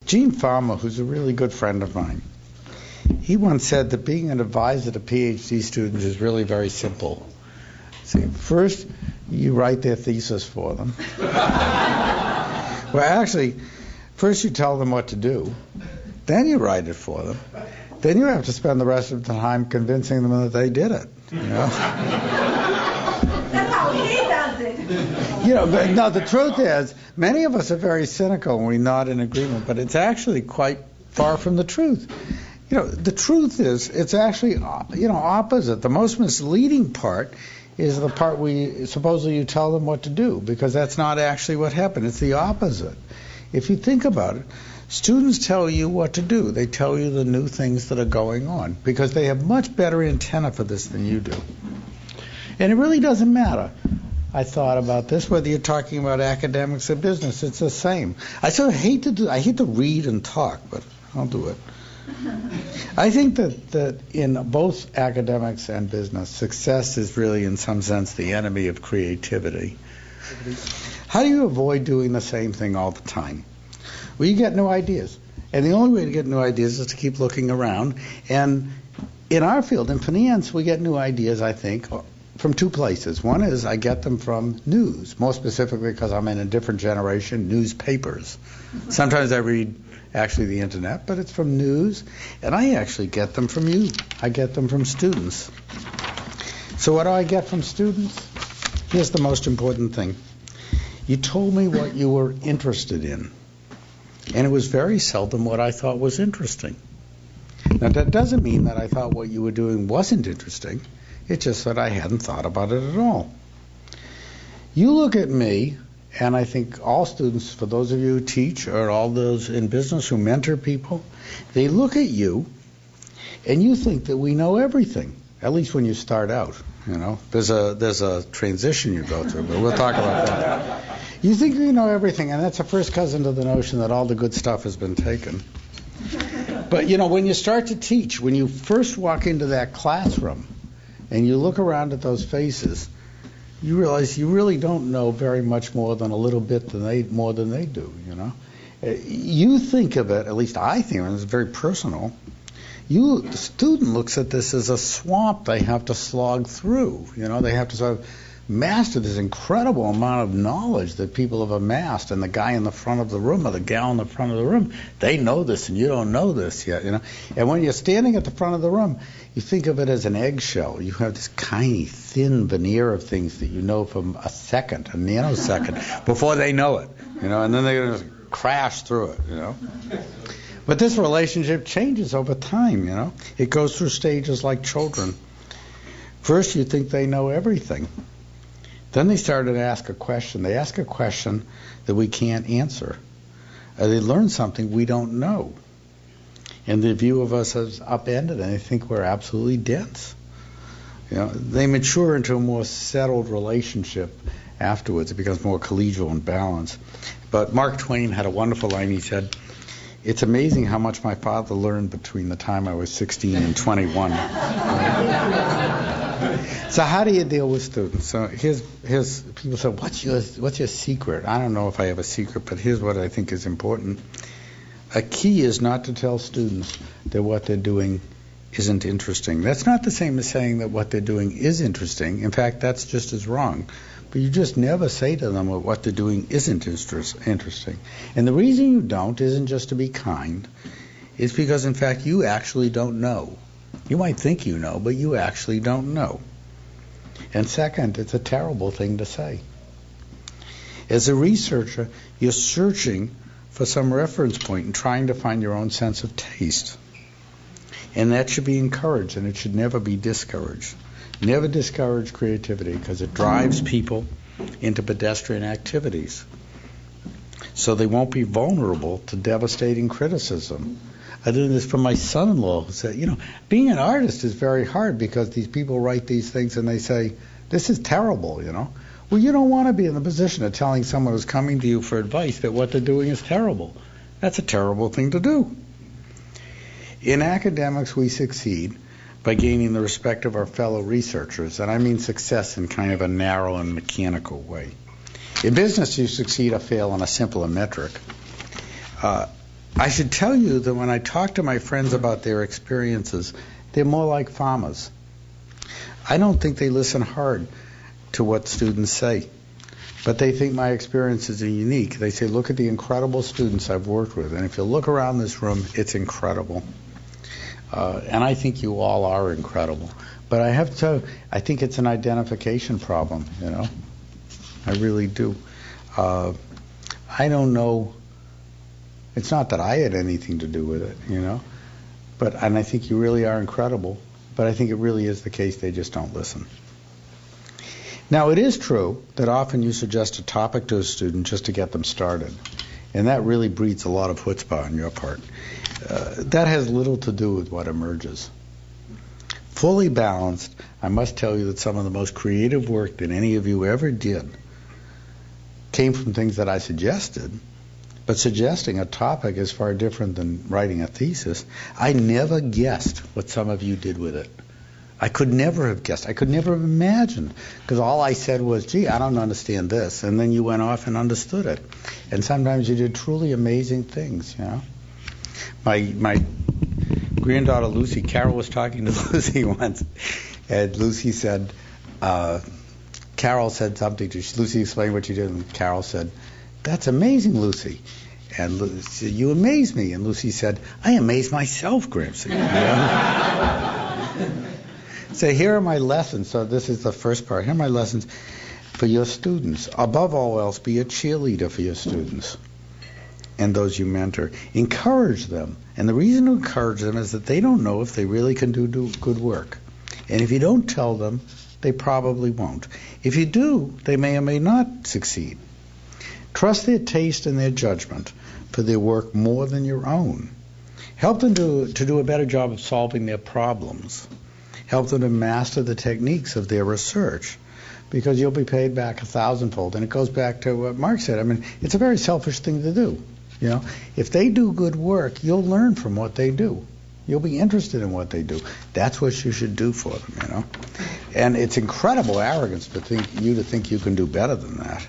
Gene Farmer, who's a really good friend of mine, he once said that being an advisor to PhD students is really very simple. See, first, you write their thesis for them. Well, actually, first you tell them what to do, then you write it for them. Then you have to spend the rest of the time convincing them that they did it. You know? That's how he does it. You know, but no, the truth is, many of us are very cynical when we're not in agreement, but it's actually quite far from the truth. You know, the truth is, it's actually, opposite. The most misleading part is the part where supposedly you tell them what to do, because that's not actually what happened. It's the opposite. If you think about it, students tell you what to do. They tell you the new things that are going on, because they have much better antenna for this than you do. And it really doesn't matter. I thought about this, whether you're talking about academics or business, it's the same. I hate to read and talk, but I'll do it. I think that in both academics and business, success is really, in some sense, the enemy of creativity. How do you avoid doing the same thing all the time? Well, you get new ideas. And the only way to get new ideas is to keep looking around. And in our field, in finance, we get new ideas, I think, from two places. One is I get them from news, more specifically because I'm in a different generation, newspapers. Sometimes I read actually the internet, but it's from news. And I actually get them from you. I get them from students. So what do I get from students? Here's the most important thing. You told me what you were interested in. And it was very seldom what I thought was interesting. Now, that doesn't mean that I thought what you were doing wasn't interesting. It's just that I hadn't thought about it at all. You look at me, and I think all students, for those of you who teach, or all those in business who mentor people, they look at you, and you think that we know everything, at least when you start out. You know, there's a transition you go through, but we'll talk about that. You think you know everything, and that's a first cousin to the notion that all the good stuff has been taken. But, you know, when you start to teach, when you first walk into that classroom and you look around at those faces, you realize you really don't know very much more than a little bit more than they do, you know. You think of it, at least I think of it, it's very personal. The student looks at this as a swamp they have to slog through. You know, they have to sort of master this incredible amount of knowledge that people have amassed, and the guy in the front of the room or the gal in the front of the room, they know this and you don't know this yet, you know. And when you're standing at the front of the room, you think of it as an eggshell. You have this tiny, thin veneer of things that you know from a nanosecond, before they know it, you know, and then they're going to crash through it, you know. But this relationship changes over time, you know. It goes through stages like children. First, you think they know everything. Then they started to ask a question. They ask a question that we can't answer. They learn something we don't know. And the view of us is upended, and they think we're absolutely dense. You know, they mature into a more settled relationship afterwards. It becomes more collegial and balanced. But Mark Twain had a wonderful line. He said, "It's amazing how much my father learned between the time I was 16 and 21. So how do you deal with students? So here's people say, what's your secret? I don't know if I have a secret, but here's what I think is important. A key is not to tell students that what they're doing isn't interesting. That's not the same as saying that what they're doing is interesting. In fact, that's just as wrong. But you just never say to them that what they're doing isn't interesting. And the reason you don't isn't just to be kind. It's because, in fact, you actually don't know. You might think you know, but you actually don't know. And second, it's a terrible thing to say. As a researcher, you're searching for some reference point and trying to find your own sense of taste. And that should be encouraged, and it should never be discouraged. Never discourage creativity, because it drives people into pedestrian activities. So they won't be vulnerable to devastating criticism. I learned this from my son-in-law, who said, you know, being an artist is very hard because these people write these things and they say, this is terrible, you know. Well, you don't want to be in the position of telling someone who's coming to you for advice that what they're doing is terrible. That's a terrible thing to do. In academics, we succeed by gaining the respect of our fellow researchers, and I mean success in kind of a narrow and mechanical way. In business, you succeed or fail on a simpler metric. I should tell you that when I talk to my friends about their experiences, they're more like farmers. I don't think they listen hard to what students say, but they think my experiences are unique. They say, look at the incredible students I've worked with, and if you look around this room, it's incredible. And I think you all are incredible. But I have to tell you, I think it's an identification problem, you know. I really do. I don't know. It's not that I had anything to do with it, you know. And I think you really are incredible. But I think it really is the case they just don't listen. Now, it is true that often you suggest a topic to a student just to get them started. And that really breeds a lot of chutzpah on your part. That has little to do with what emerges. Fully balanced, I must tell you that some of the most creative work that any of you ever did came from things that I suggested. But suggesting a topic is far different than writing a thesis. I never guessed what some of you did with it. I could never have guessed. I could never have imagined, because all I said was, gee, I don't understand this. And then you went off and understood it. And sometimes you did truly amazing things, you know. My granddaughter Lucy, Carol was talking to Lucy once, and Lucy said, Carol said something to Lucy, explained what she did, and Carol said, that's amazing, Lucy. And Lucy said, you amaze me. And Lucy said, I amaze myself, Gramps. You know? So here are my lessons. So this is the first part. Here are my lessons for your students. Above all else, be a cheerleader for your students and those you mentor. Encourage them. And the reason to encourage them is that they don't know if they really can do good work. And if you don't tell them, they probably won't. If you do, they may or may not succeed. Trust their taste and their judgment for their work more than your own. Help them to do a better job of solving their problems. Help them to master the techniques of their research, because you'll be paid back 1,000-fold. And it goes back to what Mark said. I mean, it's a very selfish thing to do. You know, if they do good work, you'll learn from what they do. You'll be interested in what they do. That's what you should do for them, you know. And it's incredible arrogance to think you can do better than that.